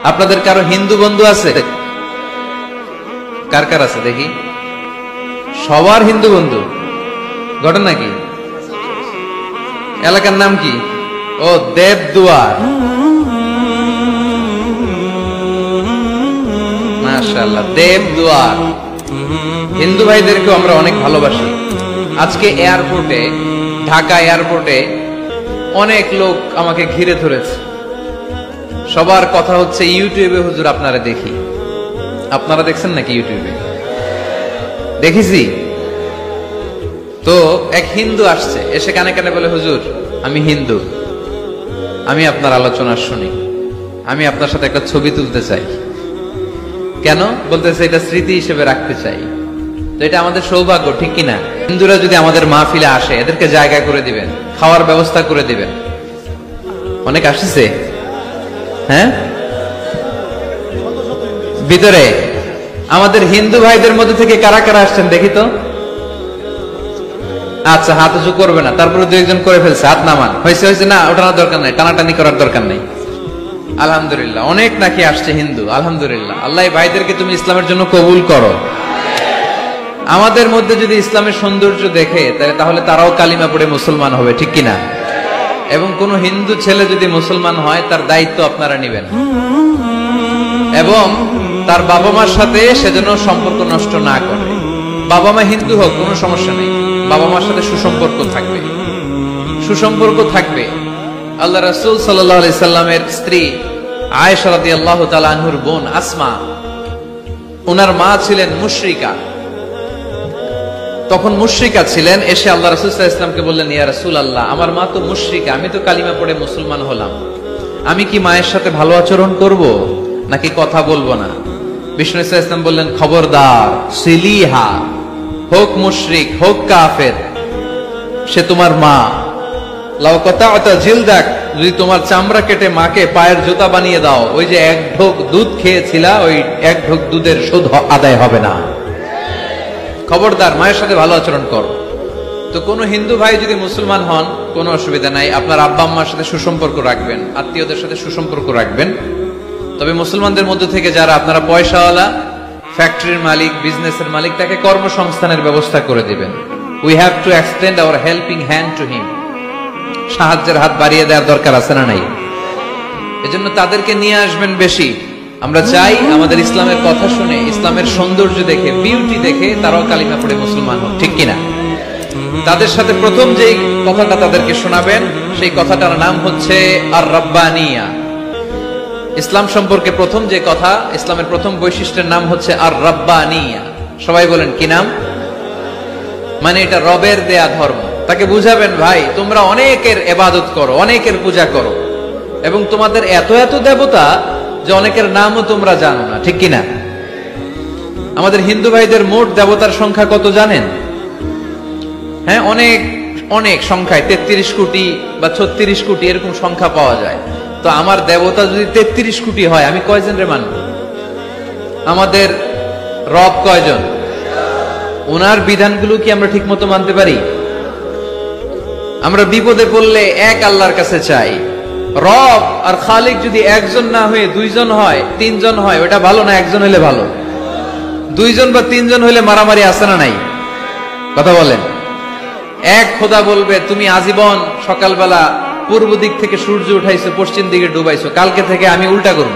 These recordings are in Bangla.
আপনাদের কারো হিন্দু বন্ধু আছে? কার কার আছে দেখি? সবার হিন্দু বন্ধু। ঘটনা কি? এলাকার নাম কি? ও দেবদুয়ার। মাশাআল্লাহ, দেবদুয়ার। হিন্দু ভাইদেরকেও আমরা অনেক ভালোবাসি। আজকে এয়ারপোর্টে, ঢাকা এয়ারপোর্টে অনেক লোক আমাকে ঘিরে ধরেছে। সবার কথা হচ্ছে ইউটিউবে হুজুর আপনারা দেখি। আপনারা দেখছেন নাকি ইউটিউবে? দেখেছি তো। এক হিন্দু আসছে, এসে কানে কানে বলে, হুজুর আমি হিন্দু, আমি আপনার আলোচনা শুনি, আমি আপনার সাথে একটা ছবি তুলতে চাই। কেন? বলতেছে এটা স্মৃতি হিসেবে রাখতে চাই। তো এটা আমাদের সৌভাগ্য, ঠিক কিনা? হিন্দুরা যদি আমাদের মাহফিলে আসে, এদেরকে জায়গা করে দিবেন, খাওয়ার ব্যবস্থা করে দিবেন। অনেক আসছে, হ্যাঁ, ভিতরে। আমাদের হিন্দু ভাইদের মধ্যে থেকে কারা কারা আসছেন দেখি তো। আচ্ছা, হাত উঁচু করবে না, তারপরে দুই একজন করে ফেলছে, হাত নামান। হয়েছে হয়েছে, না ওঠানোর দরকার নাই, টানাটানি করার দরকার নাই। আলহামদুলিল্লাহ, অনেক নাকি আসছে হিন্দু। আলহামদুলিল্লাহ, আল্লাহ ভাইদেরকে তুমি ইসলামের জন্য কবুল করো। আমাদের মধ্যে যদি ইসলামের সৌন্দর্য দেখে, তাহলে তারাও কালিমা পড়ে মুসলমান হবে, ঠিক কিনা? এবং কোন হিন্দু ছেলে যদি মুসলমান হয়, তার দায়িত্ব আপনারা নেবেন, এবং তার বাবা মার সাথে সেজন্য সম্পর্ক নষ্ট না করে। বাবা মা হিন্দু হোক, কোনো সমস্যা নেই, বাবা মার সাথে সুসম্পর্ক থাকবে, সুসম্পর্ক থাকবে। আল্লাহ রাসূল সাল্লাল্লাহু আলাইহি সাল্লামের স্ত্রী আয়েশা রাদিয়াল্লাহু তাআলা আনহুর বোন আসমা, ওনার মা ছিলেন মুশরিকা। তখন মুশরিকা ছিলেন। এসে আল্লাহ রাসূল সাল্লাল্লাহু আলাইহি ওয়াসাল্লামকে বললেন, ইয়া রাসূলুল্লাহ, আমার মা তো মুশরিকা, আমি তো কালিমা পড়ে মুসলমান হলাম, আমি কি মায়ের সাথে ভালো আচরণ করব নাকি কথা বলবো না? বিষ্ণু সাল্লাল্লাহু আলাইহি ওয়াসাল্লাম বললেন, খবরদার, সিলিহা, হোক মুশরিক হোক কাফের, সে তোমার মা। লাউ কাতা'তা জিলদাক, যদি তোমার চামড়া কেটে মাকে পায়ের জুতা বানিয়ে দাও, ওই যে এক ঢোক দুধ খেয়েছিলা, ওই এক ঢোক দুধের শোধ আদায় হবে না। খবরদার, মায়ের সাথে ভালো আচরণ করো। তো কোন হিন্দু ভাই যদি মুসলমান হন, কোনো অসুবিধা নাই, আপনার আব্বা আম্মার সাথে সুসম্পর্ক রাখবেন, আত্মীয়দের সাথে সুসম্পর্ক রাখবেন। তবে মুসলমানদের মধ্যে থেকে যারা আপনারা পয়সাওয়ালা, ফ্যাক্টরির মালিক, বিজনেসের মালিক, তাকে কর্মসংস্থানের ব্যবস্থা করে দিবেন। We have to extend hour helping hand to him. সাহায্যের হাত বাড়িয়ে দেওয়ার দরকার আছে না নাই? এজন্য তাদেরকে নিয়ে আসবেন বেশি। আমরা চাই আমাদের ইসলামের কথা শুনে, ইসলামের সৌন্দর্য দেখে, বিউটি দেখে তারাও কালিমা পড়ে মুসলমান হোক, ঠিক কিনা? তাদের সাথে প্রথম যেই কথাটা তাদেরকে শোনাবেন, সেই কথাটার নাম হচ্ছে আর রাব্বানিয়া। ইসলাম সম্পর্কে প্রথম যে কথা, ইসলামের প্রথম বৈশিষ্ট্যের নাম হচ্ছে আর রাব্বানিয়া। সবাই বলেন কি নাম? মানে এটা রবের দেয়া ধর্ম। তাকে বুঝাবেন, ভাই তোমরা অনেকের ইবাদত করো, অনেকের পূজা করো, এবং তোমাদের এত এত দেবতা যে অনেকের নামও তোমরা জানো না, ঠিক কিনা? আমাদের হিন্দু ভাইদের মোট দেবতার সংখ্যা কত জানেন? হ্যাঁ, অনেক অনেক সংখ্যায়, 33 কোটি বা 36 কোটি এরকম সংখ্যা পাওয়া যায়। তো আমার দেবতা যদি 33 কোটি হয়, আমি কয়জন রে মানব? আমাদের রব কয়জন? ওনার বিধানগুলো কি আমরা ঠিক মতো মানতে পারি? আমরা বিপদে পড়লে এক আল্লাহর কাছে চাই। রব আর খালিক যদি একজন না হয়ে দুইজন হয়, তিনজন হয়, ওটা ভালো না একজন হইলে ভালো? দুইজন বা তিনজন হইলে মারামারি আছে না নাই? কথা বলেন। এক খোদা বলবে, তুমি আজীবন সকালবেলা পূর্ব দিক থেকে সূর্য উঠাইছো, পশ্চিম দিকে ডুবাইছো, কালকে থেকে আমি উল্টা করব,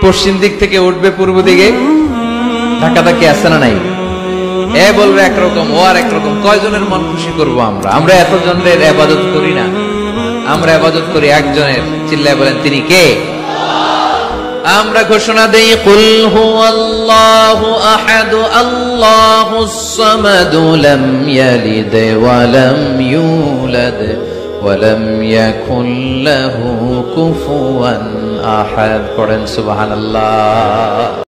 পশ্চিম দিক থেকে উঠবে পূর্ব দিকে। ধাক্কাধাক্কি আছে না নাই? এ বলবে একরকম, ও আর একরকম। কয়জনের মন খুশি করবো আমরা? আমরা এতজনের ইবাদত করি না, আমরা ইবাদত করি একজনের। চিল্লায় বলেন, তিনি কে? আমরা ঘোষণা দেই, কুল হুয়াল্লাহু আহাদ, আল্লাহুস সামাদ, লাম ইয়ালিদ ওয়া লাম ইউলাদ ওয়া লাম ইয়াকুল লাহু কুফুয়ান আহাদ। পড়েন সুবহানাল্লাহ।